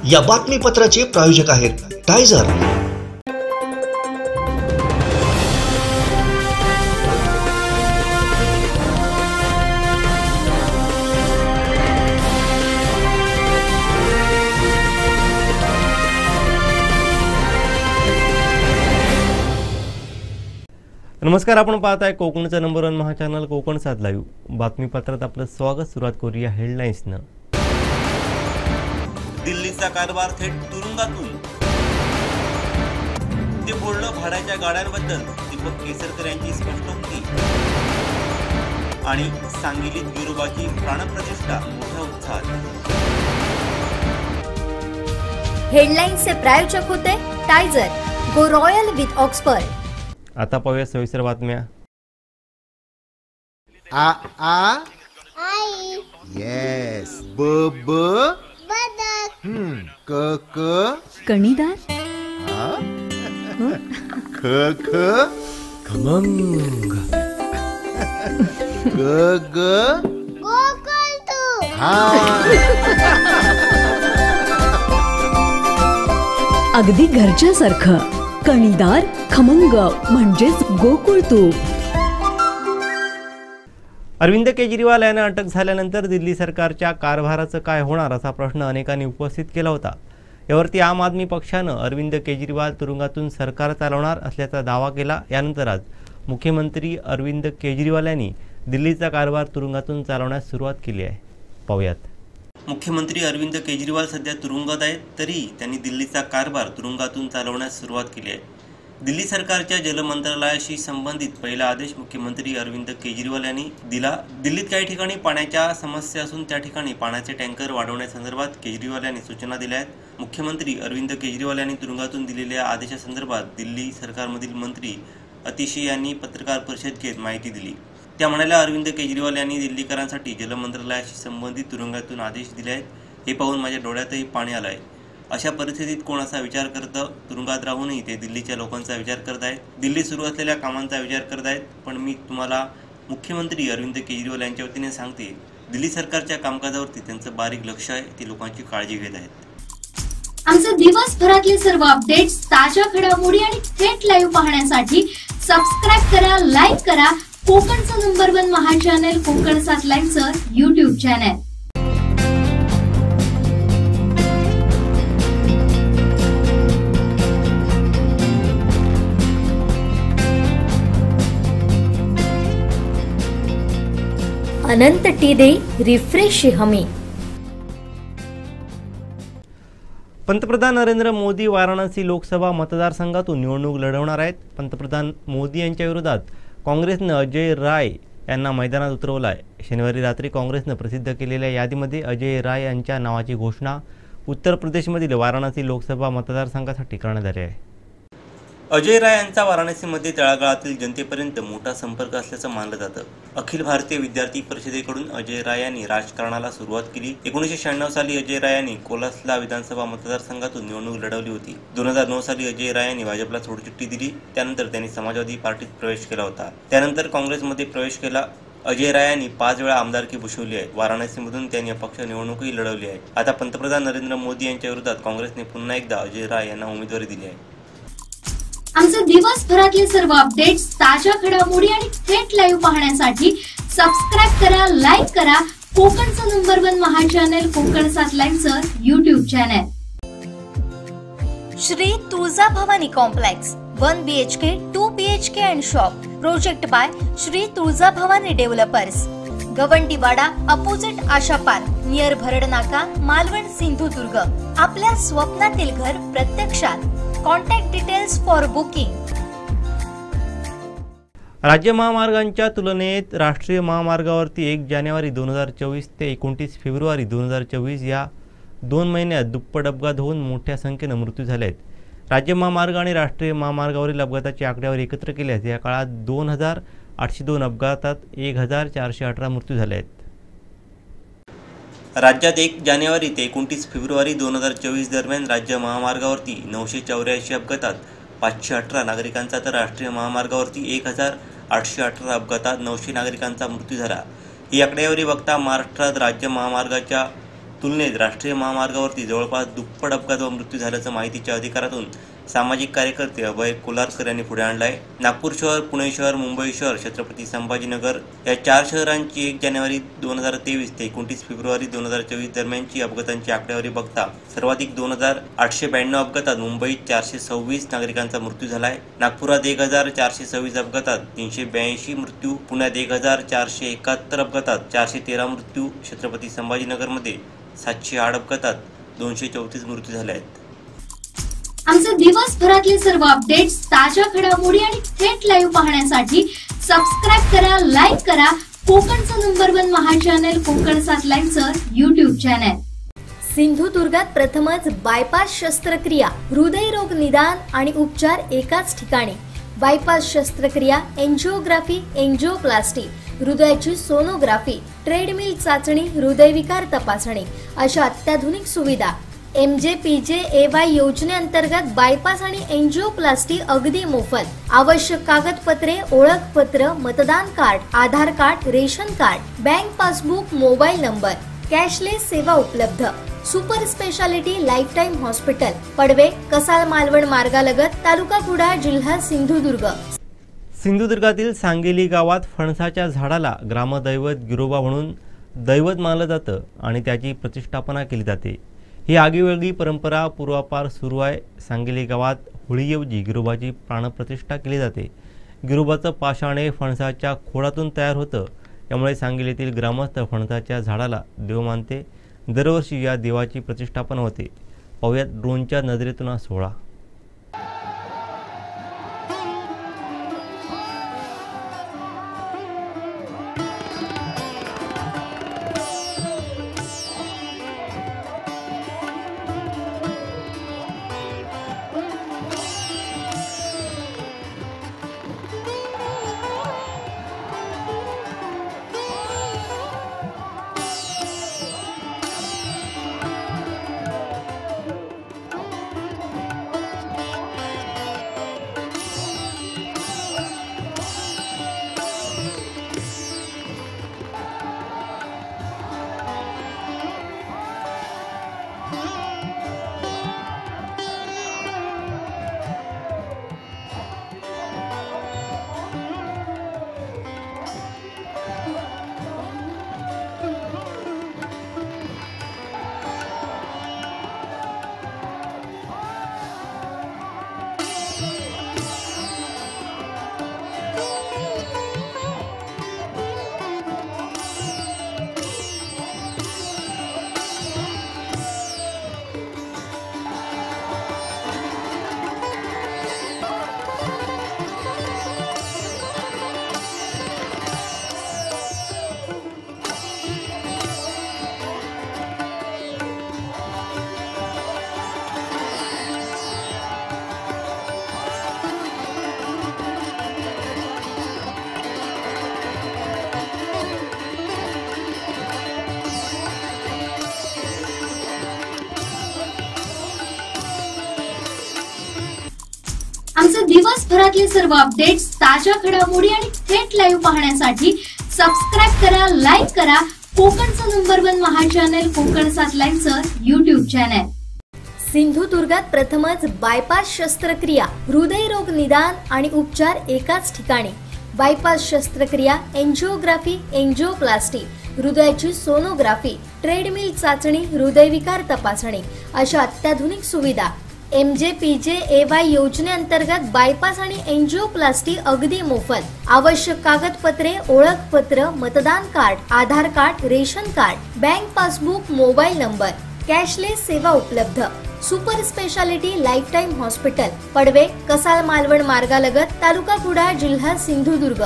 या बातमीपत्राचे प्रायोजक आहेत टायझर। नमस्कार, आपण पाहताय कोकणचा नंबर 1 महा चॅनल कोकण 7 लाईव्ह। बातमीपत्रात आपलं स्वागत। सुरुवात करूया हेडलाईन्सनं। दिल्लीचा कारभार थेट तुरुंगातून, ते बोलणं भाड्याच्या गाड्यांबद्दल, दीपक केसरकर यांची स्पष्टोक्ती आणि सांगलीत गिरोबाची प्राणप्रतिष्ठा मोठ्या उत्साहात। हेडलाईन्सचे प्रायोजक होते टायझर, गो रॉयल विथ ऑक्सफर्ड। आता पाहूया सविस्तर बातम्या। आ आई येस ब ब बदक क क कणीदार ख ख खमंग ग ग गोकुळतू। अगदी घरच्यासारखं कणीदार खमंग म्हणजेच गोकुळ तूप। अरविंद केजरीवाल यांना अटक झाल्यानंतर दिल्ली सरकारच्या कारभाराचं काय होणार असा प्रश्न अनेकांनी उपस्थित केला होता। यावरती आम आदमी पक्षानं अरविंद केजरीवाल तुरुंगातून सरकार चालवणार असल्याचा दावा केला। यानंतर आज मुख्यमंत्री अरविंद केजरीवाल यांनी दिल्लीचा कारभार तुरुंगातून चालवण्यास सुरुवात केली आहे। पाहूयात। मुख्यमंत्री अरविंद केजरीवाल सध्या तुरुंगात आहेत, तरी त्यांनी दिल्लीचा कारभार तुरुंगातून चालवण्यास सुरुवात केली आहे। दिल्ली सरकारच्या जलमंत्रालयाशी संबंधित पहिला आदेश मुख्यमंत्री अरविंद केजरीवाल यांनी दिला। दिल्लीत काही ठिकाणी पाण्याच्या समस्या असून त्या ठिकाणी पाण्याचे टँकर वाढवण्यासंदर्भात केजरीवाल यांनी सूचना दिल्या आहेत। मुख्यमंत्री अरविंद केजरीवाल यांनी तुरुंगातून दिलेल्या आदेशासंदर्भात दिल्ली सरकारमधील मंत्री अतिशी यांनी पत्रकार परिषद घेत माहिती दिली। त्या म्हणाल्या, अरविंद केजरीवाल यांनी दिल्लीकरांसाठी जलमंत्रालयाशी संबंधित तुरुंगातून आदेश दिले आहेत। हे पाहून माझ्या डोळ्यातही पाणी आलंय। अशा परिस्थितीत कोण असा विचार करतं? तुरुंगात राहूनही ते दिल्लीच्या लोकांचा विचार करत आहेत, दिल्ली सुरू असलेल्या कामांचा विचार करत आहेत। पण मी तुम्हाला मुख्यमंत्री अरविंद केजरीवाल यांच्या वतीने सांगते, दिल्ली सरकारच्या कामकाजावरती त्यांचं बारीक लक्ष आहे, ते लोकांची काळजी घेत आहेत। आमचे दिवसभरातले सर्व अपडेट्स, ताज्या घडामोडी आणि थेट लाईव्ह पाहण्यासाठी सबस्क्राइब करा, लाईक करा कोकणचं नंबर 1 महा चॅनल कोकण 7 लाईव्हचं YouTube चॅनल। अनंत टी दे रिफ्रेश हमी। पंतप्रधान नरेंद्र मोदी वाराणसी लोकसभा मतदारसंघातून निवडणूक लढवणार आहेत। पंतप्रधान मोदी यांच्या विरोधात काँग्रेसनं अजय राय यांना मैदानात उतरवलं आहे। शनिवारी रात्री काँग्रेसनं प्रसिद्ध केलेल्या यादीमध्ये अजय राय यांच्या नावाची घोषणा उत्तर प्रदेशमधील वाराणसी लोकसभा मतदारसंघासाठी करण्यात आली आहे। अजय राय यांचा वाराणसीमध्ये तळागाळातील जनतेपर्यंत मोठा संपर्क असल्याचं मानलं जातं। अखिल भारतीय विद्यार्थी परिषदेकडून अजय राय यांनी राजकारणाला सुरुवात केली। 1996 साली अजय राय यांनी कोलासला विधानसभा मतदारसंघातून निवडणूक लढवली होती। 2009 साली अजय राय यांनी भाजपला सोडचिठ्ठी दिली। त्यानंतर त्यांनी समाजवादी पार्टीत प्रवेश केला होता। त्यानंतर काँग्रेसमध्ये प्रवेश केला। अजय राय यांनी 5 वेळा आमदारकी भूषवली आहे। वाराणसीमधून त्यांनी अपक्ष निवडणूकही लढवली आहे। आता पंतप्रधान नरेंद्र मोदी यांच्या विरोधात काँग्रेसने पुन्हा एकदा अजय राय यांना उमेदवारी दिली आहे। आमचे दिवसभरातले सर्व अपडेट्स, ताज्या घडामोडी आणि थेट लाईव्ह पाहण्यासाठी सबस्क्राइब करा, लाईक करा कोकणचं नंबर 1 महा चॅनल कोकण 7 लाईव्हचं YouTube channel. Shri Tuljabhavani complex 1 BHK 2 BHK and shop project by Shri Tuljabhavani developers, Gawandiwada opposite Asha park near Bharad Naka, Malvan, Sindhudurg. आपल्या स्वप्नातील घर प्रत्यक्षात। Contact details for booking. राज्य महामार्गांच्या तुलनेत राष्ट्रीय महामार्गावरती 1 जानेवारी 2024 ते 29 फेब्रुवारी 2024 या 2 महिन्यात दुप्पट अपघात होऊन मोठ्या संख्येनं मृत्यू झाले आहेत। राज्य महामार्ग आणि राष्ट्रीय महामार्गावरील अपघाताची आकडेवारी एकत्र केल्यास या काळात 2802 अपघातात 1418 मृत्यू झाले आहेत। राज्यात 1 जानेवारी ते 29 फेब्रुवारी 2024 दरम्यान राज्य महामार्गावरती 984 अपघातात 518 नागरिकांचा तर राष्ट्रीय महामार्गावरती 1818 अपघातात 900 नागरिकांचा मृत्यू झाला। ही आकडेवारी बघता महाराष्ट्रात राज्य महामार्गाच्या तुलनेत राष्ट्रीय महामार्गावरती जवळपास दुप्पट अपघात व मृत्यू झाल्याचं माहितीच्या अधिकारातून सामाजिक कार्यकर्ते अभय कोलारकर यांनी पुढे आणलं आहे. नागपूर शहर, पुणे शहर, मुंबई शहर, छत्रपती संभाजीनगर या 4 शहरांची 1 जानेवारी 2023 ते 29 फेब्रुवारी 2024 दरम्यानची अपघातांची आकडेवारी बघता सर्वाधिक 2892 अपघातात मुंबईत 426 नागरिकांचा मृत्यू झाला आहे. नागपुरात 1426 अपघातात 382 मृत्यू, पुण्यात 1471 अपघातात 413 मृत्यू, छत्रपती संभाजीनगरमध्ये 708 अपघातात 234 मृत्यू झाले आहेत. आमचे दिवसभरातले सर्व अपडेट्स, ताज्या घडामोडी आणि थेट लाईव्ह पाहण्यासाठी सबस्क्राईब करा, लाईक करा कोकणचं नंबर 1 महा चॅनल कोकण 7 लाईव्हचं युट्यूब चॅनल. सिंधुदुर्गात प्रथमच बायपास शस्त्रक्रिया, हृदयरोग निदान आणि उपचार एकाच ठिकाणी. बायपास शस्त्रक्रिया, एंजिओग्राफी, एंजिओप्लास्टी, हृदयाची सोनोग्राफी, ट्रेडमिल चाचणी, हृदयविकार तपासणी अशा अत्याधुनिक सुविधा. MJPJAY योजनेअंतर्गत बायपास आणि एंजिओप्लास्टी अगदी मोफत. आवश्यक कागदपत्रे, ओळखपत्र, मतदान card, Aadhaar card, ration card, bank passbook, mobile number. Cashless सेवा उपलब्ध. Super speciality life time hospital, Padve, Kasal Malvan मार्गालगत, तालुका कुडाळ, जिल्हा सिंधुदुर्ग. सिंधुदुर्गातील सांगेली गावात फणसाच्या झाडाला ग्रामदैवत गिरोबा म्हणून दैवत मानलं जातं आणि त्याची प्रतिष्ठापना केली जाते. ही आगीवेगळी परंपरा पूर्वापार सुरू आहे. सांगेली गावात होळीऐवजी गिरोबाची प्राणप्रतिष्ठा केली जाते. गिरोबाचं पाषाण हे फणसाच्या खोडातून तयार होतं. यामुळे सांगेलीतील ग्रामस्थ फणसाच्या झाडाला देव मानते. दरवर्षी या देवाची प्रतिष्ठापना होते. पाहुयात ड्रोनच्या नजरेतून हा सोहळा. आमचे दिवसभरातले सर्व अपडेट्स, ताज्या घडामोडी आणि थेट लाईव्ह पाहण्यासाठी सबस्क्राईब करा, लाईक करा कोकणचं नंबर 1 महा चॅनल कोकण 7 लाईव्हचं युट्यूब चॅनल. सिंधुदुर्गात प्रथमच बायपास शस्त्रक्रिया, हृदयरोग निदान आणि उपचार एकाच ठिकाणी. बायपास शस्त्रक्रिया, एंजिओग्राफी, एंजिओप्लास्टी, हृदयाची सोनोग्राफी, ट्रेडमिल चाचणी, हृदयविकार तपासणी अशा अत्याधुनिक सुविधा. MJPJAY योजनेअंतर्गत बायपास आणि एंजिओप्लास्टी अगदी मोफत. आवश्यक कागदपत्रे, ओळखपत्र, मतदान card, Aadhaar card, ration card, bank passbook, mobile number. Cashless सेवा उपलब्ध. Super speciality life time hospital, Padve, Kasal Malvan मार्गालगत, तालुका कुडाळ, जिल्हा सिंधुदुर्ग.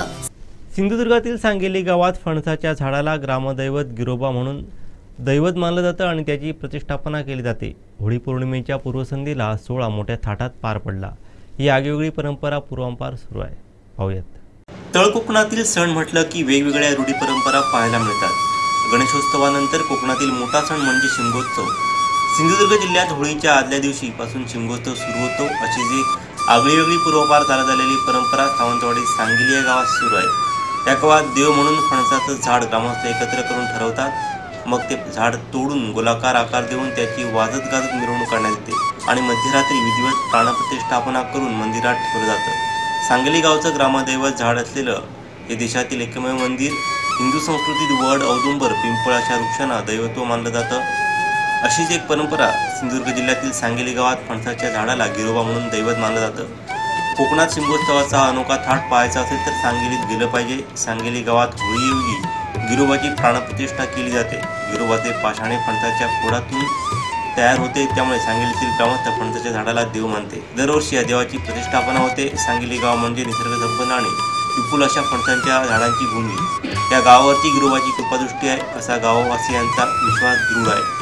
सिंधुदुर्गातील सांगेली गावात फणसाच्या झाडाला ग्रामदैवत गिरोबा म्हणून दैवत मानलं जातं आणि त्याची प्रतिष्ठापना केली जाते. होळी पौर्णिमेच्या पूर्वसंध्येला हा सोहळा मोठ्या थाटात पार पडला. ही आगळीवेगळी परंपरा पूर्वापार सुरू आहे. पाहूयात. तळकोकणातील सण म्हटलं की वेगवेगळ्या रूढी परंपरा पाहायला मिळतात. गणेशोत्सवानंतर कोकणातील मोठा सण म्हणजे शिमगोत्सव. सिंधुदुर्ग जिल्ह्यात होळीच्या आदल्या दिवशीपासून शिमगोत्सव सुरू होतो. अशी जी आगळीवेगळी पूर्वपार चालत आलेली परंपरा सावंतवाडी सांगेली या गावात सुरू आहे. या गावात देव म्हणून फणसाचं झाड ग्रामस्थ एकत्र करून ठरवतात. मग ते झाड तोडून गोलाकार आकार देऊन त्याची वाजत गाजत मिरवणूक काढण्यात येते आणि मध्यरात्री विधिवत प्राणप्रतिष्ठापना करून मंदिरात ठेवलं जातं। सांगली गावचं ग्रामदैवत झाड असलेलं हे देशातील एकमेव मंदिर। हिंदू संस्कृतीत वड, औदुंबर, पिंपळ अशा वृक्षांना दैवत्व मानलं जातं। अशीच एक परंपरा सिंधुदुर्ग जिल्ह्यातील सांगली गावात फणसाच्या झाडाला गिरोबा म्हणून दैवत मानलं जातं। कोकणात शिमगोत्सवाचा अनोखा थाट पाहायचा असेल तर सांगलीत गेलं पाहिजे। सांगली गावात होळीऐवजी गिरोबाची प्राणप्रतिष्ठा केली जाते। गिरोबाचे पाषाणे फणसाच्या खोडातून तयार होते, त्यामुळे सांगलीतील ग्रामस्थ फणसाच्या झाडाला देव मानते। दरवर्षी या देवाची प्रतिष्ठापना होते। सांगली गाव म्हणजे निसर्गसंपन्न आणि विपुल अशा फणसांच्या झाडांची भूमी। या गावावरती गिरोबाची कृपादृष्टी आहे असा गाववासियांचा विश्वास दृढ आहे।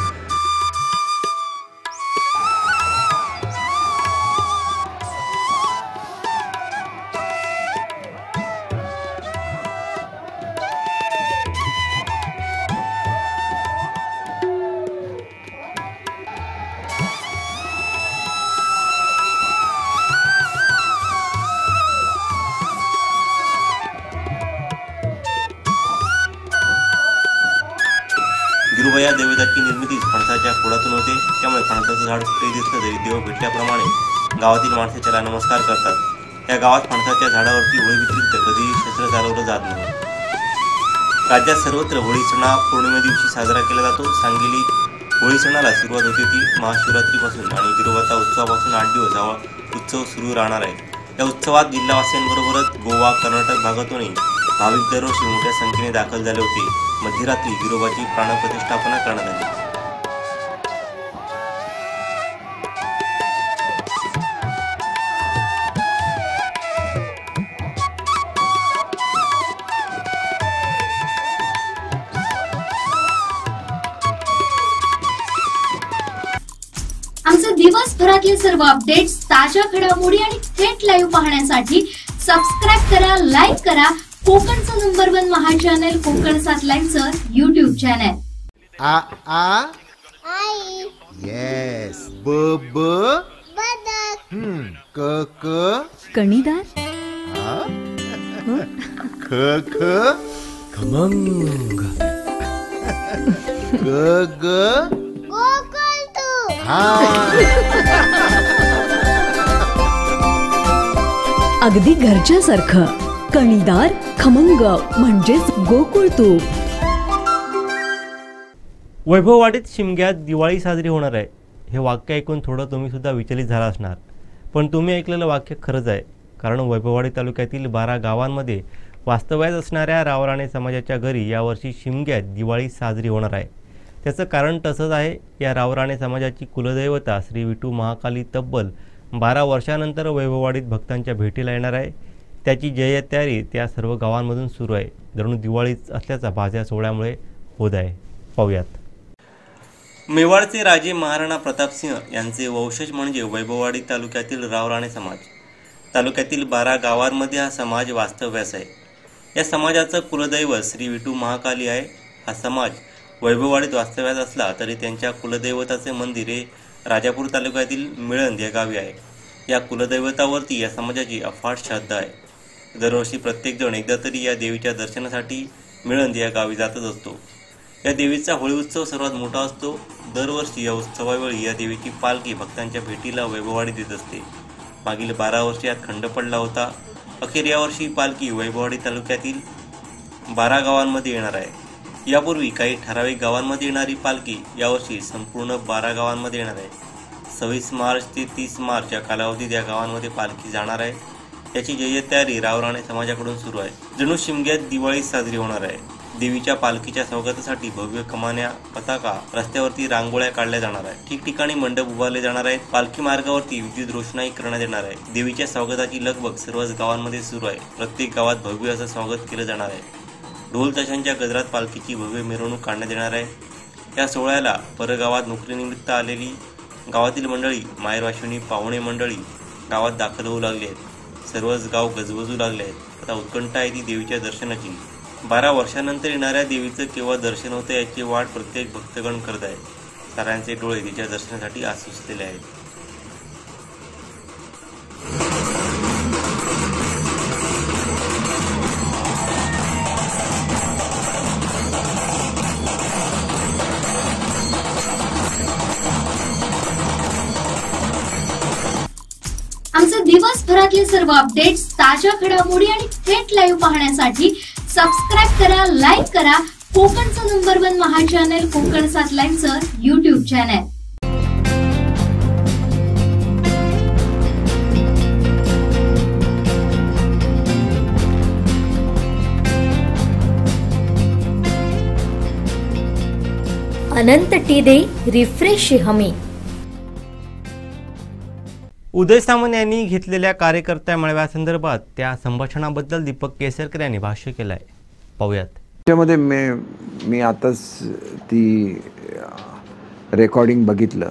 गिरोबा या दैवताची निर्मिती फणसाच्या खोडातून होते, त्यामुळे फणसाचं झाड कुठेही दिसलं तरी देव भेटल्याप्रमाणे गावातील माणसे त्याला नमस्कार करतात। या गावात फणसाच्या झाडावरती होळी व्यतिरिक्त कधीही शस्त्र चालवलं जात नाही। राज्यात सर्वत्र होळी सण हा पौर्णिमे दिवशी साजरा केला जातो। सांगलीत होळी सणाला सुरुवात होते ती महाशिवरात्रीपासून आणि गिरोबाचा उत्सवापासून 8 दिवस हा उत्सव सुरू राहणार आहे। या उत्सवात जिल्हावासियांबरोबरच गोवा, कर्नाटक भागातूनही भाविक दरवर्षी मोठ्या संख्येने दाखल झाले होते। मध्यरात्री गिरोबाची प्राणप्रतिष्ठापना करण्यात आली। आमचे दिवसभरातले सर्व अपडेट्स, ताज्या घडामोडी आणि थेट लाईव्ह पाहण्यासाठी सबस्क्राईब करा, लाईक करा कोकणचं नंबर 1 महा चॅनल कोकण 7 लाईव्हचं YouTube चॅनल। आ आ आई येस ब ब बदक क क कणीदार ख ख खमंग ग ग गोकुळ अगदी घरच्यासारखं कणीदार खमंग म्हणजेच गोकुळ तूप। वैभववाडीत शिमग्यात दिवाळी साजरी होणार आहे हे वाक्य ऐकून थोडं तुम्ही सुद्धा विचलित झाला असणार, पण तुम्ही ऐकलेलं वाक्य खरंच आहे। कारण वैभववाडी तालुक्यातील 12 गावांमध्ये वास्तव्यात असणाऱ्या रावराणे समाजाच्या घरी यावर्षी शिमग्यात दिवाळी साजरी होणार आहे। त्याचं कारण तसंच आहे। या रावराणे समाजाची कुलदैवता श्री विठू महाकाली तब्बल 12 वर्षानंतर वैभववाडीत भक्तांच्या भेटीला येणार आहे। त्याची जय्यत त्या सर्व गावांमधून सुरू आहे। जणू दिवाळीच असल्याचा भास या सोहळ्यामुळे होत आहे। पाहूयात। मेवाडचे राजे महाराणा प्रतापसिंह यांचे वंशज म्हणजे वैभववाडी तालुक्यातील रावराणे समाज। तालुक्यातील 12 गावांमध्ये हा समाज वास्तव्यास आहे। या समाजाचं कुलदैवत श्री विठू महाकाली आहे। हा समाज वैभववाडीत वास्तव्यात असला तरी त्यांच्या कुलदैवताचे मंदिर हे राजापूर तालुक्यातील मिळंद या गावी आहे। या कुलदैवतावरती या समाजाची अफाट श्रद्धा आहे। दरवर्षी प्रत्येक जण एकदा तरी या देवीच्या दर्शनासाठी मिळंद या गावी जातच असतो। या देवीचा होळी उत्सव सर्वात मोठा असतो। दरवर्षी या उत्सवावेळी या देवीची पालखी भक्तांच्या भेटीला वैभववाडीत येत असते। मागील 12 वर्षे यात खंड पडला होता। अखेर यावर्षी पालखी वैभववाडी तालुक्यातील 12 गावांमध्ये येणार आहे। यापूर्वी काही ठराविक गावांमध्ये येणारी पालखी यावर्षी संपूर्ण 12 गावांमध्ये येणार आहे। 26 मार्च ते 30 मार्च या कालावधीत या गावांमध्ये पालखी जाणार आहे। याची जय्यत तयारी रावराणे समाजाकडून सुरू आहे। जणू शिमग्यात दिवाळी साजरी होणार आहे। देवीच्या पालखीच्या स्वागतासाठी भव्य कमान्या, पताका, रस्त्यावरती रांगोळ्या काढल्या जाणार आहेत। ठिकठिकाणी मंडप उभारले जाणार आहेत। पालखी मार्गावरती विद्युत रोषणाई करण्यात येणार आहे। देवीच्या स्वागताची लगबग सर्वच गावांमध्ये सुरू आहे। प्रत्येक गावात भव्य असं स्वागत केलं जाणार आहे। ढोल ताशांच्या गजरात पालखीची भव्य मिरवणूक काढण्यात येणार आहे। या सोहळ्याला परगावात नोकरीनिमित्त आलेली गावातील मंडळी, माहेरवाशिणी, पाहुणे मंडळी गावात दाखल होऊ लागली आहेत। सर्वच गाव गजबजू लागले आहेत। आता उत्कंठा आहे ती देवीच्या दर्शनाची। 12 वर्षानंतर येणाऱ्या देवीचं केव्हा दर्शन होतं याची वाट प्रत्येक भक्तगण करत आहे। साऱ्यांचे डोळे तिच्या दर्शनासाठी आसुसलेले आहेत। आमचे दिवसभरातले सर्व अपडेट्स, ताज्या घडामोडी आणि थेट लाईव्ह पाहण्यासाठी सबस्क्राईब करा, लाईक करा कोकणचं नंबर 1 महा चॅनल कोकण 7 लाईनचं YouTube चॅनल. अनंत टी दे रिफ्रेश हमी. उदय सामंत यांनी घेतलेल्या कार्यकर्त्या मेळाव्यासंदर्भात त्या संभाषणाबद्दल दीपक केसरकर यांनी भाष्य केलं आहे. पाहूयात. त्याच्यामध्ये मी आताच ती रेकॉर्डिंग बघितलं.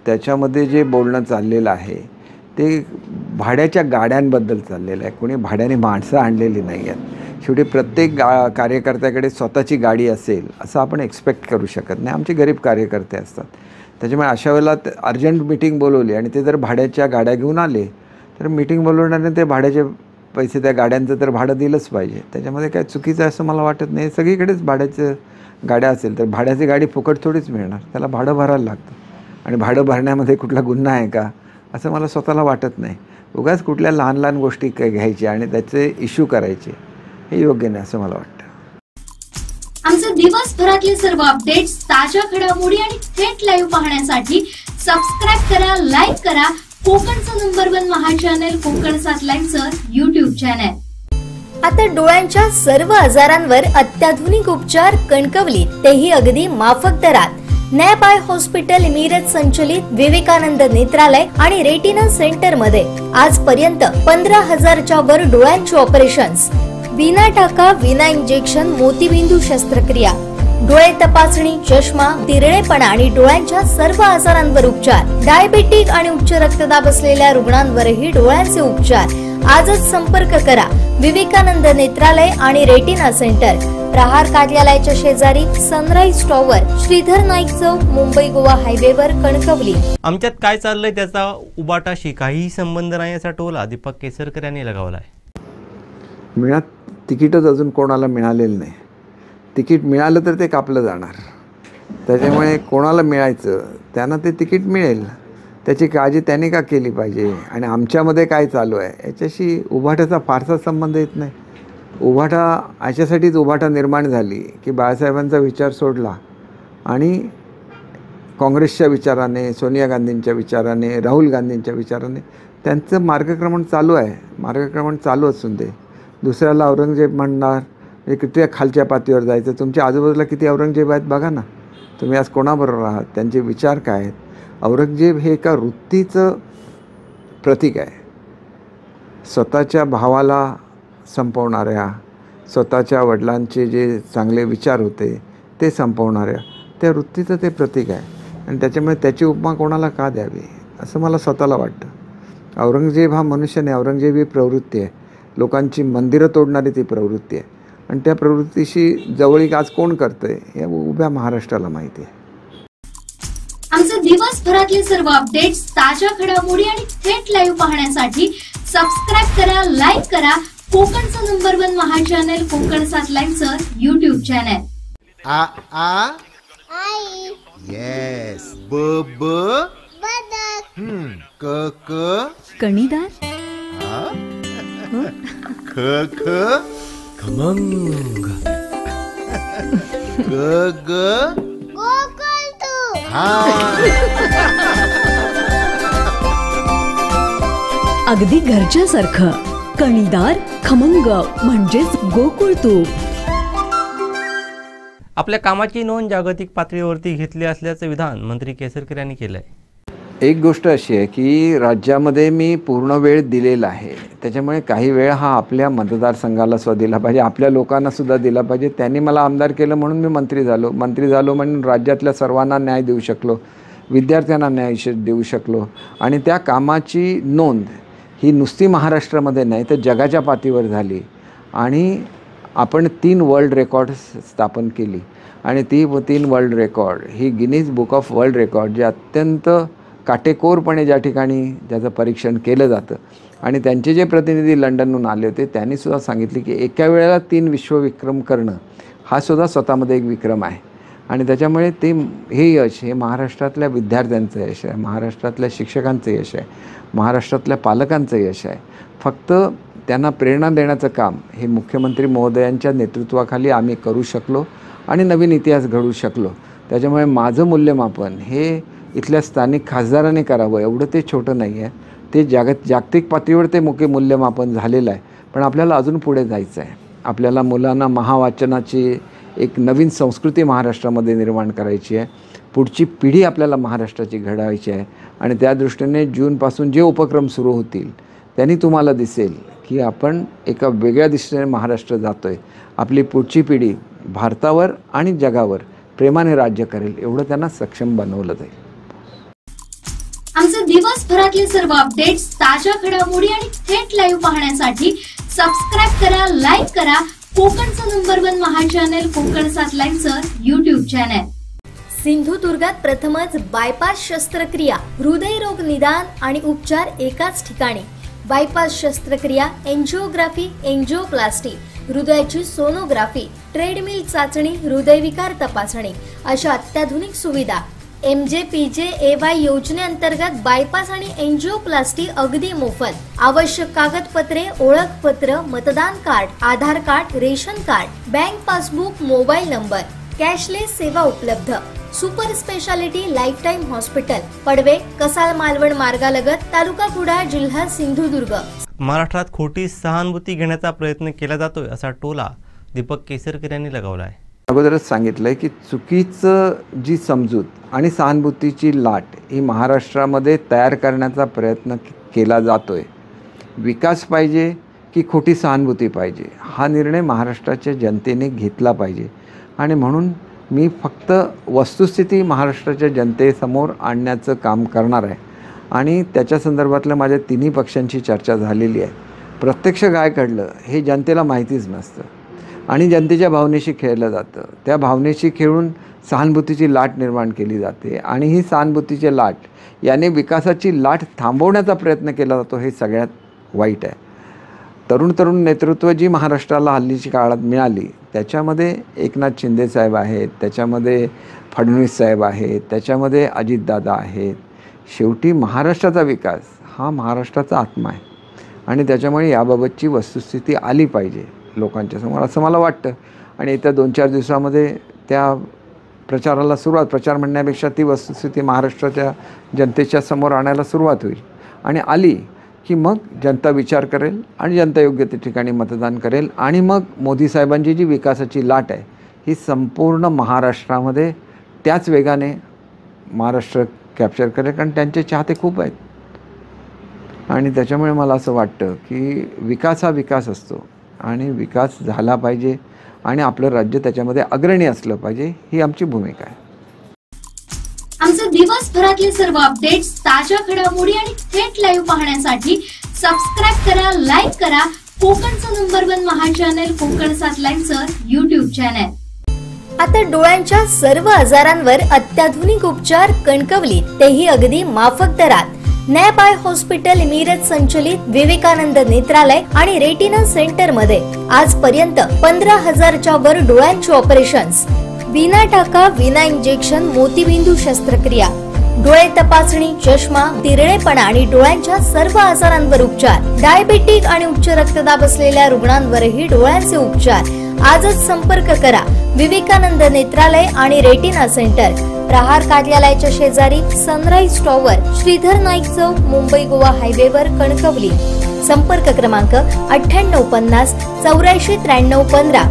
त्याच्यामध्ये जे बोलणं चाललेलं आहे ते भाड्याच्या गाड्यांबद्दल चाललेलं आहे. कोणी भाड्याने माणसं आणलेली नाही आहेत. शेवटी प्रत्येक कार्यकर्त्याकडे स्वतःची गाडी असेल असं आपण एक्सपेक्ट करू शकत नाही. आमचे गरीब कार्यकर्ते असतात. त्याच्यामुळे अशा वेळेला अर्जंट मीटिंग बोलवली आणि ते जर भाड्याच्या गाड्या घेऊन आले तर मीटिंग बोलवण्याने ते भाड्याचे पैसे त्या गाड्यांचं तर भाडं दिलंच पाहिजे. त्याच्यामध्ये काय चुकीचं आहे असं मला वाटत नाही. सगळीकडेच भाड्याचं गाड्या असेल तर भाड्याची गाडी फुकट थोडीच मिळणार. त्याला भाडं भरायला लागतं आणि भाडं भरण्यामध्ये कुठला गुन्हा आहे का असं मला स्वतःला वाटत नाही. उगाच कुठल्या लहान लहान गोष्टी काय घ्यायच्या आणि त्याचे इश्यू करायचे हे योग्य नाही असं मला वाटतं. आमचे दिवसभरातले सर्व अपडेट्स, ताज्या घडामोडी आणि थेट लाईव्ह पाहण्यासाठी सबस्क्राईब करा, लाईक करा कोकणचं नंबर 1 महा चॅनल कोकण 7 लाईनचं YouTube चॅनल. आता डोळ्यांच्या सर्व आजारांवर अत्याधुनिक उपचार कणकवलीत, तेही अगदी माफक दरात. नॅप आय हॉस्पिटल मिरज संचलित विवेकानंद नेत्रालय आणि रेटिना सेंटर मध्ये आजपर्यंत 15,000च्या वर डोळ्यांची ऑपरेशन्स, विना टाका, विना इंजेक्शन, मोतीबिंदू शस्त्रक्रिया, डोळे तपासणी, चष्मा, तिरळेपणा आणि डोळ्यांच्या सर्व आजारांवर उपचार. डायबेटिक आणि उच्च रक्तदाब असलेल्या रुग्णांवरही डोळ्यांचे उपचार. आजच संपर्क करा विवेकानंद नेत्रालय आणि रेटिना सेंटर, प्रहार कार्यालयाच्या शेजारी, सनराईज टॉवर, श्रीधर नाईक चौक, मुंबई गोवा हायवेवर, कणकवली. आमच्यात काय चाललंय त्याचा उबाटाशी काहीही संबंध नाही असा टोला दीपक केसरकर यांनी लगावलाय. तिकीटच अजून कोणाला मिळालेलं नाही. तिकीट मिळालं तर ते कापलं जाणार. त्याच्यामुळे कोणाला मिळायचं त्यांना ते तिकीट मिळेल. त्याची काळजी त्यांनी का केली पाहिजे आणि आमच्यामध्ये काय चालू आहे याच्याशी उभाटाचा फारसा संबंध येत नाही. उभाटा याच्यासाठीच उभाटा निर्माण झाली की बाळासाहेबांचा विचार सोडला आणि काँग्रेसच्या विचाराने, सोनिया गांधींच्या विचाराने, राहुल गांधींच्या विचाराने त्यांचं मार्गक्रमण चालू आहे. मार्गक्रमण चालू असून ते दुसऱ्याला औरंगजेब म्हणणार, हे किती खालच्या पातळीवर जायचं. तुमच्या आजूबाजूला किती औरंगजेब आहेत बघा ना. तुम्ही आज कोणाबरोबर आहात, त्यांचे विचार काय आहेत. औरंगजेब हे एका वृत्तीचं प्रतीक आहे. स्वतःच्या भावाला संपवणाऱ्या, स्वतःच्या वडिलांचे जे चांगले विचार होते ते संपवणाऱ्या त्या वृत्तीचं ते प्रतीक आहे. आणि त्याच्यामुळे त्याची उपमा कोणाला का द्यावी असं मला स्वतःला वाटतं. औरंगजेब हा मनुष्य नाही, औरंगजेब ही प्रवृत्ती आहे. लोकांची मंदिरं तोडणारी ती प्रवृत्ती आहे आणि त्या प्रवृत्तीशी जवळीक आज कोण करतंय हे उभ्या महाराष्ट्राला माहिती आहे. आमचे दिवसभरातले सर्व अपडेट्स, ताज्या घडामोडी आणि थेट लाईव्ह पाहण्यासाठी सबस्क्राईब करा, लाईक करा कोकणचं नंबर 1 महा चॅनल कोकण 7 लाईनचं YouTube चॅनल. आ आ आई. येस. ब ब बदक. क क कणीदार. ख ख खमंग. ग ग गोकुळतू. अगदी घरच्यासारखं कणीदार खमंग म्हणजेच गोकुळ तूप. आपल्या कामाची नोंद जागतिक पातळीवरती घेतली असल्याचं विधान मंत्री केसरकर यांनी केलं आहे. एक गोष्ट अशी आहे की राज्यामध्ये मी पूर्ण वेळ दिलेला आहे. त्याच्यामुळे काही वेळ हा आपल्या मतदारसंघाला सुद्धा दिला पाहिजे, आपल्या लोकांना सुद्धा दिला पाहिजे. त्यांनी मला आमदार केलं म्हणून मी मंत्री झालो म्हणून राज्यातल्या सर्वांना न्याय देऊ शकलो, विद्यार्थ्यांना न्याय देऊ शकलो. आणि त्या कामाची नोंद ही नुसती महाराष्ट्रामध्ये नाही तर जगाच्या पातळीवर झाली. आणि आपण 3 वर्ल्ड रेकॉर्ड्स स्थापन केली आणि ती 3 world record he Guinness book of world record जे अत्यंत काटेकोरपणे ज्या ठिकाणी त्याचं परीक्षण केलं जातं. आणि त्यांचे जे प्रतिनिधी लंडनहून आले होते त्यांनीसुद्धा सांगितले की एका वेळेला 3 विश्वविक्रम करणं हा सुद्धा स्वतःमध्ये एक विक्रम आहे. आणि त्याच्यामुळे हे यश हे महाराष्ट्रातल्या विद्यार्थ्यांचं यश आहे, महाराष्ट्रातल्या शिक्षकांचं यश आहे, महाराष्ट्रातल्या पालकांचं यश आहे. फक्त त्यांना प्रेरणा देण्याचं काम हे मुख्यमंत्री महोदयांच्या नेतृत्वाखाली आम्ही करू शकलो आणि नवीन इतिहास घडवू शकलो. त्याच्यामुळे माझं मूल्यमापन हे इथल्या स्थानिक खासदारांनी करावं एवढं ते छोटं नाही आहे. ते जागतिक पातळीवर ते मूल्यमापन झालेलं आहे. पण आपल्याला अजून पुढे जायचं आहे. आपल्याला मुलांना महावाचनाची एक नवीन संस्कृती महाराष्ट्रामध्ये निर्माण करायची आहे. पुढची पिढी आपल्याला महाराष्ट्राची घडवायची आहे. आणि त्या दृष्टीने जूनपासून जे उपक्रम सुरू होतील त्यांनी तुम्हाला दिसेल की आपण एका वेगळ्या दिशेने महाराष्ट्र जातो आहे. आपली पुढची पिढी भारतावर आणि जगावर प्रेमाने राज्य करेल एवढं त्यांना सक्षम बनवलं जाईल. आमचे दिवसभरातले सर्व अपडेट्स, ताज्या घडामोडी आणि थेट लाईव्ह पाहण्यासाठी सबस्क्राईब करा, लाईक करा कोकणचं नंबर 1 महा चॅनल कोकण 7 लाईव्हचं YouTube चॅनल. सिंधुदुर्गात प्रथमच बायपास शस्त्रक्रिया, हृदयरोग निदान आणि उपचार एकाच ठिकाणी. बायपास शस्त्रक्रिया, एंजिओग्राफी, एंजिओप्लास्टी, हृदयाची सोनोग्राफी, ट्रेडमिल चाचणी, हृदयविकार तपासणी अशा अत्याधुनिक सुविधा. MJPJAY योजनेअंतर्गत बायपास आणि एंजिओप्लास्टी अगदी मोफत. आवश्यक कागदपत्रे, ओळखपत्र, मतदान card, Aadhaar card, ration card, bank passbook, mobile number. Cashless सेवा उपलब्ध. Super speciality life time hospital, Padve, Kasal Malvan मार्गालगत, तालुका कुडाळ, जिल्हा सिंधुदुर्ग. महाराष्ट्रात खोटी सहानुभूती घेण्याचा प्रयत्न केला जातोय असा टोला दीपक केसरकर यांनी लगावला आहे. अगोदरच सांगितलंय की चुकीचं जी समजूत आणि सहानुभूतीची लाट ही महाराष्ट्रामध्ये तयार करण्याचा प्रयत्न केला जातोय. विकास पाहिजे की खोटी सहानुभूती पाहिजे हा निर्णय महाराष्ट्राच्या जनतेने घेतला पाहिजे. आणि म्हणून मी फक्त वस्तुस्थिती महाराष्ट्राच्या जनतेसमोर आणण्याचं काम करणार आहे. आणि त्याच्या संदर्भातल्या माझ्या तिन्ही पक्षांची चर्चा झालेली आहे. प्रत्यक्ष काय घडलं हे जनतेला माहितीच नसतं आणि जनतेच्या भावनेशी खेळलं जातं. त्या भावनेशी खेळून सहानुभूतीची लाट निर्माण केली जाते आणि ही सहानुभूतीची लाट याने विकासाची लाट थांबवण्याचा प्रयत्न केला जातो. हे सगळ्यात वाईट आहे. तरुण नेतृत्व जी महाराष्ट्राला हल्लीच्या काळात मिळाली त्याच्यामध्ये एकनाथ शिंदे साहेब आहेत, त्याच्यामध्ये फडणवीस साहेब आहेत, त्याच्यामध्ये अजितदादा आहेत. शेवटी महाराष्ट्राचा विकास हा महाराष्ट्राचा आत्मा आहे आणि त्याच्यामुळे याबाबतची वस्तुस्थिती आली पाहिजे लोकांच्या समोर असं मला वाटतं. आणि येत्या 2-4 दिवसामध्ये त्या प्रचाराला सुरुवात, प्रचार म्हणण्यापेक्षा ती वस्तुस्थिती महाराष्ट्राच्या जनतेच्या समोर आणायला सुरुवात होईल. आणि आली की मग जनता विचार करेल आणि जनता योग्य त्या ठिकाणी मतदान करेल. आणि मग मोदी साहेबांची जी विकासाची लाट आहे ही संपूर्ण महाराष्ट्रामध्ये त्याच वेगाने महाराष्ट्र कॅप्चर करेल. कारण त्यांचे चाहते खूप आहेत. आणि त्याच्यामुळे मला असं वाटतं की विकास हा विकास असतो आणि विकास झाला पाहिजे आणि आपलं राज्य त्याच्यामध्ये अग्रणी असलं पाहिजे ही आमची भूमिका आहे. आमचे दिवसभरातले सर्व अपडेट्स, ताज्या घडामोडी आणि थेट लाईव्ह पाहण्यासाठी सबस्क्राईब करा, लाईक करा कोकणचं नंबर 1 महा चॅनल कोकण 7 लाईव्हचं YouTube चॅनल. आता डोळ्यांच्या सर्व आजारांवर अत्याधुनिक उपचार कणकवलीत, तेही अगदी माफक दरात. नॅप आय हॉस्पिटल मिरज संचलित विवेकानंद नेत्रालय आणि रेटिना सेंटर मध्ये आजपर्यंत 15,000च्या वर डोळ्यांची ऑपरेशन्स. विना टाका, विना इंजेक्शन, मोतीबिंदू शस्त्रक्रिया, डोळे तपासणी, चष्मा, तिरळेपणा आणि डोळ्यांच्या सर्व आजारांवर उपचार. डायबेटिक आणि उच्च रक्तदाब असलेल्या रुग्णांवरही डोळ्यांचे उपचार. आजच संपर्क करा विवेकानंद नेत्रालय आणि रेटिना सेंटर, प्रहार कार्यालयाच्या शेजारी, सनराइज टॉवर, श्रीधर नाईक चौक, मुंबई गोवा हायवेवर, कणकवली. संपर्क क्रमांक 9850 84 93 15,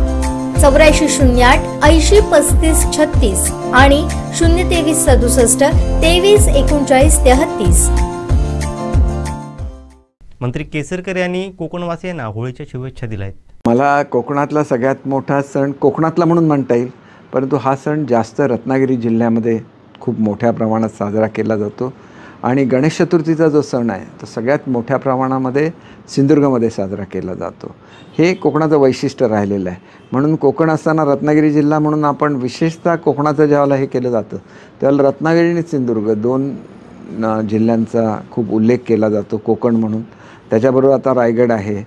8408 80 35 36 आणि 023 67 23 39 33. मंत्री केसरकर यांनी कोकणवासियांना होळीच्या शुभेच्छा दिल्या आहेत. मला कोकणातला सगळ्यात मोठा सण कोकणातला म्हणून म्हणता येईल, परंतु हा सण जास्त रत्नागिरी जिल्ह्यामध्ये खूप मोठ्या प्रमाणात साजरा केला जातो. आणि गणेश चतुर्थीचा जो सण आहे तो सगळ्यात मोठ्या प्रमाणामध्ये सिंधुदुर्गमध्ये साजरा केला जातो. हे कोकणाचं वैशिष्ट्य राहिलेलं आहे. म्हणून कोकण असताना रत्नागिरी जिल्हा म्हणून आपण विशेषतः कोकणाचं ज्यावेळेला हे केलं जातं त्यावेळेला रत्नागिरी आणि सिंधुदुर्ग 2 जिल्ह्यांचा खूप उल्लेख केला जातो कोकण म्हणून. त्याच्याबरोबर आता रायगड आहे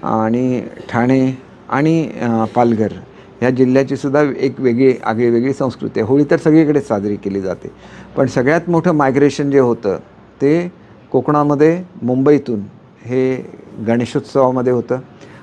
आणि ठाणे आणि पालघर ह्या जिल्ह्याची सुद्धा एक वेगळी आगळीवेगळी संस्कृती आहे. होळी तर सगळीकडे साजरी केली जाते, पण सगळ्यात मोठं मायग्रेशन जे होतं ते कोकणामध्ये मुंबईतून हे गणेशोत्सवामध्ये होतं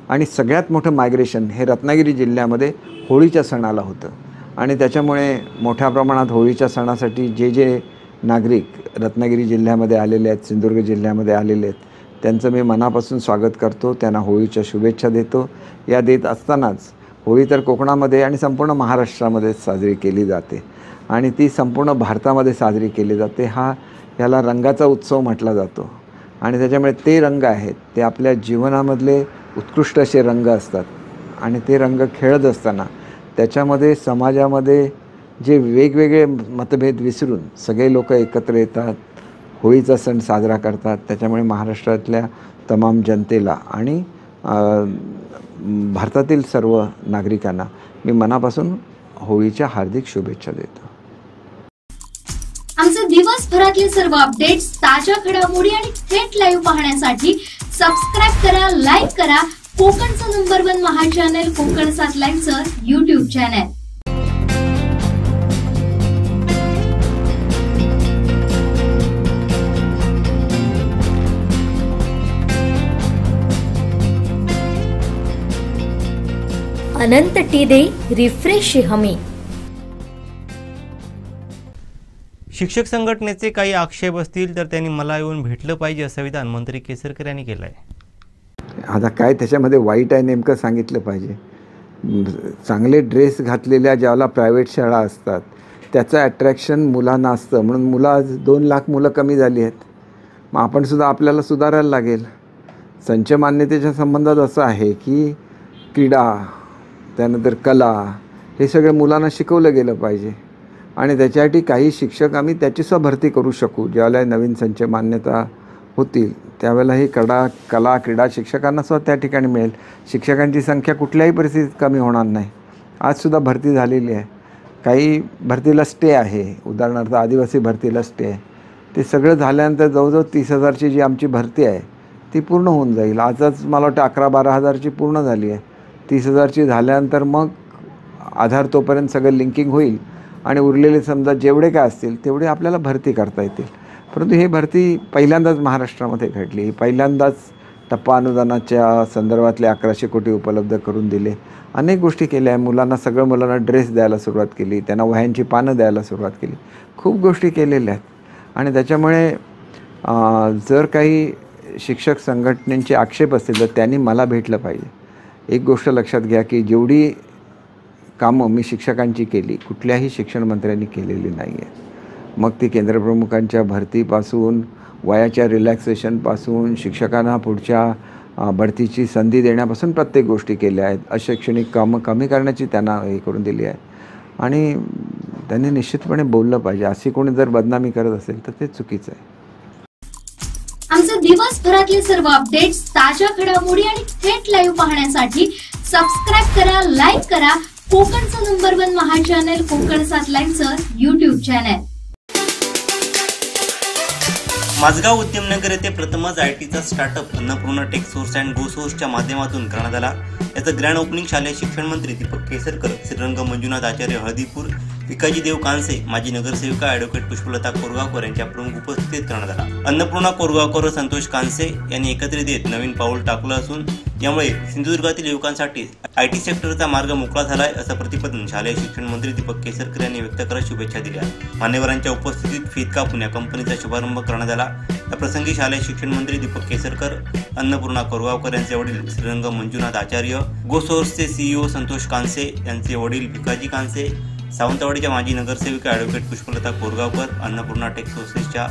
आणि सगळ्यात मोठं मायग्रेशन हे रत्नागिरी जिल्ह्यामध्ये होळीच्या सणाला होतं. आणि त्याच्यामुळे मोठ्या प्रमाणात होळीच्या सणासाठी जे नागरिक रत्नागिरी जिल्ह्यामध्ये आलेले आहेत, सिंधुदुर्ग जिल्ह्यामध्ये आलेले आहेत, त्यांचं मी मनापासून स्वागत करतो, त्यांना होळीच्या शुभेच्छा देतो. या देत असतानाच होळी तर कोकणामध्ये आणि संपूर्ण महाराष्ट्रामध्ये साजरी केली जाते आणि ती संपूर्ण भारतामध्ये साजरी केली जाते. याला रंगाचा उत्सव म्हटला जातो आणि त्याच्यामुळे ते रंग आहेत ते आपल्या जीवनामधले उत्कृष्ट असे रंग असतात आणि ते रंग खेळत असताना त्याच्यामध्ये समाजामध्ये जे वेगवेगळे मतभेद विसरून सगळे लोक एकत्र येतात, होळीचा सण साजरा करतात. त्याच्यामुळे महाराष्ट्रातल्या तमाम जनतेला आणि भारतातील सर्व नागरिकांना मी मनापासून होळीच्या हार्दिक शुभेच्छा देतो. आमचे दिवसभरातले सर्व अपडेट्स, ताज्या घडामोडी आणि थेट लाईव्ह पाहण्यासाठी सबस्क्राईब करा, लाईक करा कोकणचं नंबर 1 महा चॅनल कोकण 7 लाईव्हचं YouTube चॅनल. अनंत टी दे रिफ्रेश हमी. शिक्षक संघटनेचे काही आक्षेप असतील तर त्यांनी मला येऊन भेटलं पाहिजे असं विधान मंत्री केसरकर यांनी केलं आहे. आता काय त्याच्यामध्ये वाईट आहे नेमकं सांगितलं पाहिजे. चांगले ड्रेस घातलेल्या ज्याला प्रायव्हेट शाळा असतात त्याचं अट्रॅक्शन मुलांना असतं, म्हणून मुलं आज 2 लाख मुलं कमी झाली आहेत. मग आपण सुद्धा आपल्याला सुधारायला लागेल. संच मान्यतेच्या संबंधात असं आहे की क्रीडा, त्यानंतर कला हे सगळं मुलांना शिकवलं गेलं पाहिजे आणि त्याच्यासाठी काही शिक्षक आम्ही त्याचीसुद्धा भरती करू शकू. ज्यावेळेला नवीन संच मान्यता होतील त्यावेळेला ही कला क्रीडा शिक्षकांना सुद्धा त्या ठिकाणी मिळेल. शिक्षकांची संख्या कुठल्याही परिस्थितीत कमी होणार नाही. आजसुद्धा भरती झालेली आहे, काही भरतीला स्टे आहे, उदाहरणार्थ आदिवासी भरतीला स्टे आहे. ते सगळं झाल्यानंतर जवळजवळ 30,000ची जी आमची भरती आहे ती पूर्ण होऊन जाईल. आजच मला वाटतं 11-12 हजारची पूर्ण झाली आहे. 30,000ची झाल्यानंतर मग आधार तोपर्यंत सगळं लिंकिंग होईल आणि उरलेले समजा जेवढे काय असतील तेवढे आपल्याला भरती करता येतील. परंतु ही भरती पहिल्यांदाच महाराष्ट्रामध्ये घडली. पहिल्यांदाच टप्पा अनुदानाच्या संदर्भातले 1100 कोटी उपलब्ध करून दिले. अनेक गोष्टी केल्या. मुलांना ड्रेस द्यायला सुरुवात केली, त्यांना वह्यांची पानं द्यायला सुरुवात केली. खूप गोष्टी केलेल्या आहेत आणि त्याच्यामुळे जर काही शिक्षक संघटनेचे आक्षेप असतील तर त्यांनी मला भेटलं पाहिजे. एक गोष्ट लक्षात घ्या की जेवढी कामं मी शिक्षकांची केली कुठल्याही शिक्षण मंत्र्यांनी केलेली नाही आहे. मग ती केंद्रप्रमुखांच्या भरतीपासून, वयाच्या रिलॅक्सेशनपासून, शिक्षकांना पुढच्या बढतीची संधी देण्यापासून प्रत्येक गोष्टी केल्या आहेत. अशैक्षणिक कामं कमी करण्याची त्यांना हे करून दिली आहे आणि त्यांनी निश्चितपणे बोललं पाहिजे. अशी कोणी जर बदनामी करत असेल तर ते चुकीचं आहे. आमचे दिवसभरातले सर्व अपडेट्स, ताज्या घडामोडी आणि थेट लाईव्ह पाहण्यासाठी सबस्क्राईब करा, लाईक करा कोकणचं नंबर 1 महा चॅनल कोकण 7 लाईव्हचं YouTube चॅनल. माझगाव उद्यमनगर येथे प्रथमच ITचा startup Annapurna tech source and go सोर्सच्या माध्यमातून करण्यात आला. याचं ग्रँड ओपनिंग शालेय शिक्षण मंत्री दीपक केसरकर, श्रीरंग मंजुनाथ आचार्य हळदीपूर, विकाजी देव कांसे, माजी नगरसेविका ॲडव्होकेट पुष्पलता कोरगावकर यांच्या प्रमुख उपस्थितीत करण्यात आला. अन्नपूर्णा कोरगावकर व संतोष कांसे यांनी एकत्रित येत नवीन पाऊल टाकलं असून यामुळे सिंधुदुर्गातील युवकांसाठी IT सेक्टरचा मार्ग मोकळा झालाय असं प्रतिपादन शालेय शिक्षण मंत्री दीपक केसरकर यांनी व्यक्त करत शुभेच्छा दिल्या. मान्यवरांच्या उपस्थितीत फीत कापून या कंपनीचा शुभारंभ करण्यात आला. या प्रसंगी शालेय शिक्षण मंत्री दीपक केसरकर, अन्नपूर्णा कोरगावकर यांचे वडील श्रीरंग मंजुनाथ आचार्य, गो सोर्सचे CEO संतोष कांसे यांचे वडील भिकाजी कांसे, सावंतवाडीच्या माजी नगरसेविका ॲडव्होकेट पुष्पलता कोरगावकर, अन्नपूर्णा टेक सोर्सेसच्या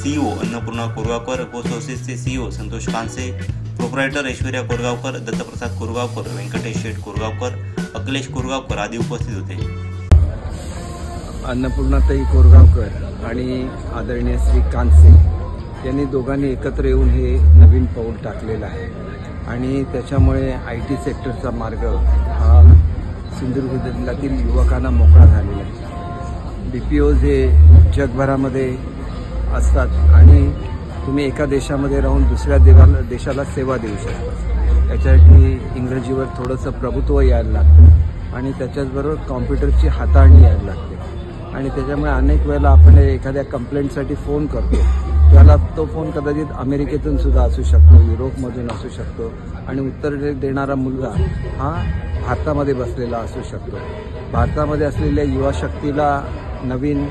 CEO अन्नपूर्णा कोरगावकर, गो सोर्सेसचे CEO संतोष कांसे, प्रोप्रायटर ऐश्वर्या कोरगावकर, दत्तप्रसाद कोरगावकर, व्यंकटेश शेठ कोरगावकर, अखिलेश कोरगावकर आदी उपस्थित होते. अन्नपूर्णाताई कोरगावकर आणि आदरणीय श्री कांसे यांनी दोघांनी एकत्र येऊन हे नवीन पाऊल टाकलेलं आहे आणि त्याच्यामुळे IT सेक्टरचा मार्ग हा सिंधुदुर्ग जिल्ह्यातील युवकांना मोकळा झालेला आहे. BPOज हे जगभरामध्ये असतात आणि तुम्ही एका देशामध्ये राहून दुसऱ्या देशाला सेवा देऊ शकता. त्याच्यासाठी इंग्रजीवर थोडंसं प्रभुत्व यायला लागतं आणि त्याच्याचबरोबर कॉम्प्युटरची हाताळणी यायला लागते आणि त्याच्यामुळे अनेक वेळेला आपण एखाद्या कंप्लेंटसाठी फोन करतो त्याला तो फोन कदाचित अमेरिकेतून सुद्धा असू शकतो, युरोपमधून असू शकतो आणि उत्तर देणारा मुलगा हा भारतामध्ये बसलेला असू शकतो. भारतामध्ये असलेल्या युवा शक्तीला नवीन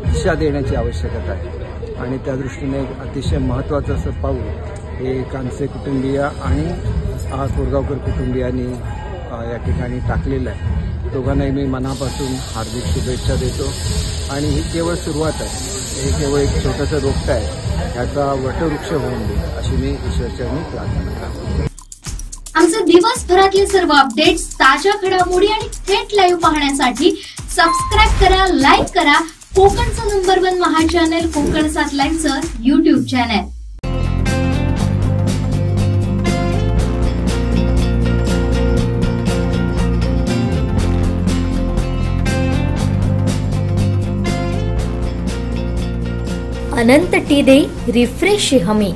दिशा देण्याची आवश्यकता आहे आणि त्या दृष्टीने एक अतिशय महत्त्वाचं असं पाऊल हे कानसे कुटुंबीय आणि कोरगावकर कुटुंबियांनी या ठिकाणी टाकलेलं आहे. दोघांनाही मी मनापासून हार्दिक शुभेच्छा देतो आणि ही केवळ सुरुवात आहे, हे केवळ एक छोटंसं रोपटं आहे, याचा वटवृक्ष होऊन दे अशी मी ईश्वरचरणी प्रार्थना करतो. आमचे दिवसभरातले सर्व अपडेट्स, ताज्या घडामोडी आणि थेट लाईव्ह पाहण्यासाठी सबस्क्राईब करा, लाईक करा कोकणचं नंबर 1 महा चॅनल कोकण 7 लाईव्हचं YouTube चॅनल. अनंत टी दे रिफ्रेश हमी.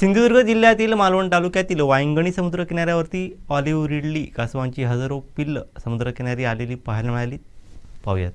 सिंधुदुर्ग जिल्ह्यातील मालवण तालुक्यातील वायंगणी समुद्र किनाऱ्यावरती ऑलिव्ह रिडली कासवांची हजारो पिल्ल समुद्रकिनारी आलेली पाहायला मिळाली. पाहूयात.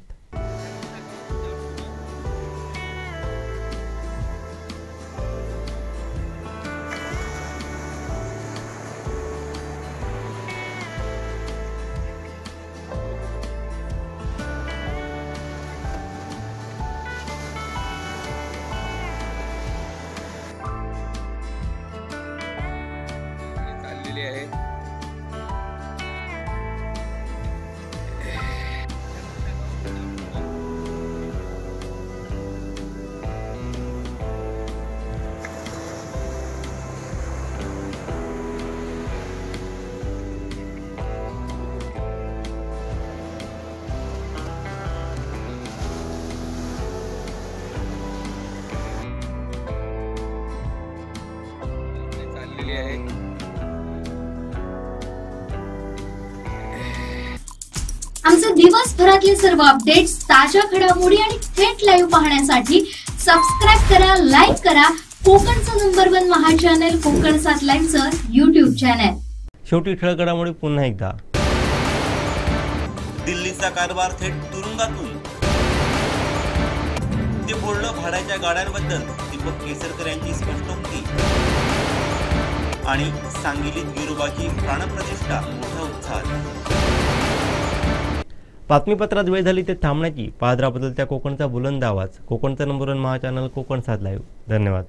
आमचे दिवसभरातले सर्व अपडेट्स, ताज्या घडामोडी आणि थेट लाईव्ह पाहण्यासाठी सबस्क्राईब करा, लाईक करा कोकणचं नंबर 1 महा चॅनल कोकण 7 लाईव्हचं YouTube चॅनल. शेवटी ठळक घडामोडी पुन्हा एकदा. दिल्लीचा कारभार थेट तुरुंगातून. ते बोलणं भाड्याच्या गाड्यांबद्दल दीपक केसरकर यांची स्पष्टोक्ती. आणि सांगलीत गिरोबाची प्राणप्रतिष्ठा मोठ्या उत्साहात. बातमीपत्रात वेळ झाली ते थांबण्याची. पाहत बदलत्या कोकणचा बुलंद आवाज. कोकणचा नंबर 1 महा चॅनल कोकण 7 लाईव्ह. धन्यवाद.